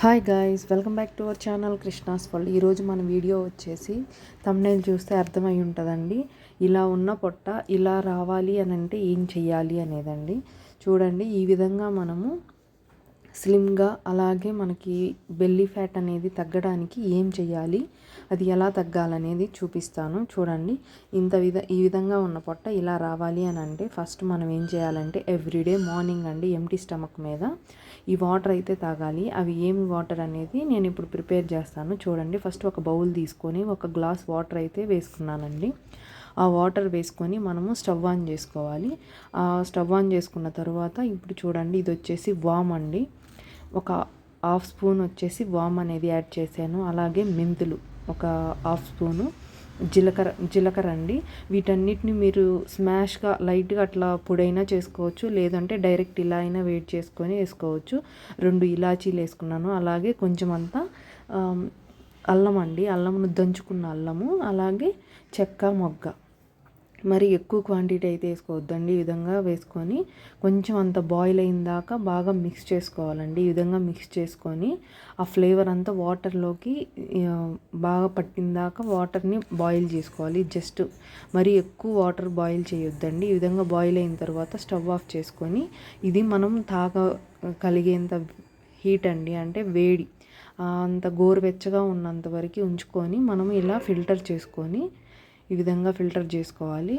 Hi guys, welcome back to our channel Krishna's world. ఈరోజు మన video వచ్చేసి థంబ్నెయిల్ చూస్తే అర్థమై ఉంటుందండి. ఇలా ఉన్న పొట్ట ఇలా రావాలి అని అంటే ఏం చెయ్యాలి అనేదండి. చూడండి, ఈ విధంగా మనము స్లిమ్గా అలాగే మనకి బెల్లీ ఫ్యాట్ అనేది తగ్గడానికి ఏం చేయాలి, అది ఎలా తగ్గాలనేది చూపిస్తాను. చూడండి, ఈ విధంగా ఉన్న పొట్ట ఇలా రావాలి అని అంటే ఫస్ట్ మనం ఏం చేయాలంటే ఎవ్రీడే మార్నింగ్ అండి ఎంటీ స్టమక్ మీద ఈ వాటర్ అయితే తాగాలి. అవి ఏమి వాటర్ అనేది నేను ఇప్పుడు ప్రిపేర్ చేస్తాను. చూడండి, ఫస్ట్ ఒక బౌల్ తీసుకొని ఒక గ్లాస్ వాటర్ అయితే వేసుకున్నానండి. ఆ వాటర్ వేసుకొని మనము స్టవ్ ఆన్ చేసుకోవాలి. ఆ స్టవ్ ఆన్ చేసుకున్న తర్వాత ఇప్పుడు చూడండి, ఇది వచ్చేసి వామ్ అండి. ఒక హాఫ్ స్పూన్ వచ్చేసి వామ్ అనేది యాడ్ చేశాను. అలాగే మెంతులు ఒక హాఫ్ స్పూను, జీలకర్ర అండి. వీటన్నిటిని మీరు స్మాష్గా లైట్గా అట్లా పొడైనా చేసుకోవచ్చు, లేదంటే డైరెక్ట్ ఇలా అయినా వేడి చేసుకొని వేసుకోవచ్చు. 2 ఇలాచీలు వేసుకున్నాను. అలాగే కొంచెం అంతా అల్లం అండి, అల్లమును దంచుకున్న అల్లము, అలాగే చెక్క మొగ్గ. మరి ఎక్కువ క్వాంటిటీ అయితే వేసుకోవద్దండి. ఈ విధంగా వేసుకొని కొంచెం అంత బాయిల్ అయిన దాకా బాగా మిక్స్ చేసుకోవాలండి. ఈ విధంగా మిక్స్ చేసుకొని ఆ ఫ్లేవర్ అంతా వాటర్లోకి బాగా పట్టిన దాకా వాటర్ని బాయిల్ చేసుకోవాలి. జస్ట్ మరి ఎక్కువ వాటర్ బాయిల్ చేయొద్దండి. ఈ విధంగా బాయిల్ అయిన తర్వాత స్టవ్ ఆఫ్ చేసుకొని ఇది మనం కలిగేంత హీట్ అండి, అంటే వేడి అంత గోరువెచ్చగా ఉన్నంత వరకు ఉంచుకొని మనం ఇలా ఫిల్టర్ చేసుకొని ఈ విధంగా ఫిల్టర్ చేసుకోవాలి.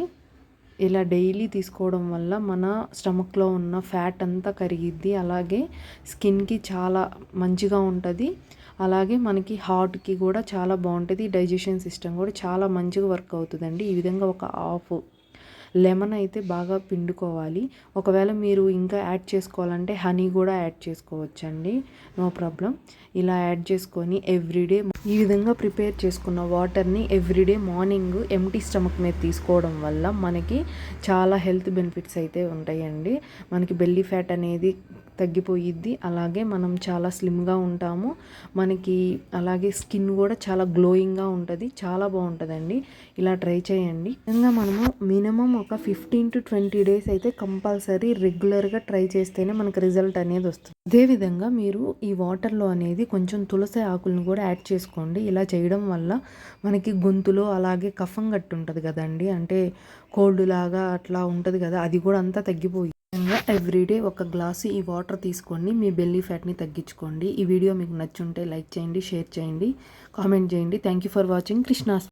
ఇలా డైలీ తీసుకోవడం వల్ల మన స్టమక్లో ఉన్న ఫ్యాట్ అంతా కరిగిద్ది. అలాగే స్కిన్కి చాలా మంచిగా ఉంటుంది. అలాగే మనకి హార్ట్కి కూడా చాలా బాగుంటుంది. డైజెషన్ సిస్టమ్ కూడా చాలా మంచిగా వర్క్ అవుతుందండి. ఈ విధంగా ఒక హాఫ్ లెమన్ అయితే బాగా పిండుకోవాలి. ఒకవేళ మీరు ఇంకా యాడ్ చేసుకోవాలంటే హనీ కూడా యాడ్ చేసుకోవచ్చండి, నో ప్రాబ్లం. ఇలా యాడ్ చేసుకొని ఎవ్రీడే ఈ విధంగా ప్రిపేర్ చేసుకున్న వాటర్ని ఎవ్రీడే మార్నింగ్ ఎంటీ స్టమక్ మీద తీసుకోవడం వల్ల మనకి చాలా హెల్త్ బెనిఫిట్స్ అయితే ఉంటాయండి. మనకి బెల్లీ ఫ్యాట్ అనేది తగ్గిపోయిద్ది. అలాగే మనం చాలా స్లిమ్గా ఉంటాము. మనకి అలాగే స్కిన్ కూడా చాలా గ్లోయింగ్గా ఉంటుంది, చాలా బాగుంటుందండి. ఇలా ట్రై చేయండి. ఇంకా మనము మినిమం ఒక 15 to 20 డేస్ అయితే కంపల్సరీ రెగ్యులర్గా ట్రై చేస్తేనే మనకు రిజల్ట్ అనేది వస్తుంది. అదేవిధంగా మీరు ఈ వాటర్లో అనేది కొంచెం తులసి ఆకులను కూడా యాడ్ చేసుకోండి. ఇలా చేయడం వల్ల మనకి గొంతులో అలాగే కఫం గట్టి ఉంటుంది కదండి, అంటే కోల్డ్ లాగా అట్లా ఉంటుంది కదా, అది కూడా అంతా తగ్గిపోయి ఎవ్రీడే ఒక గ్లాసు ఈ వాటర్ తీసుకోండి. మీ బెల్లీ ఫ్యాట్ని తగ్గించుకోండి. ఈ వీడియో మీకు నచ్చుంటే లైక్ చేయండి, షేర్ చేయండి, కామెంట్ చేయండి. Thank you for watching Krishna's.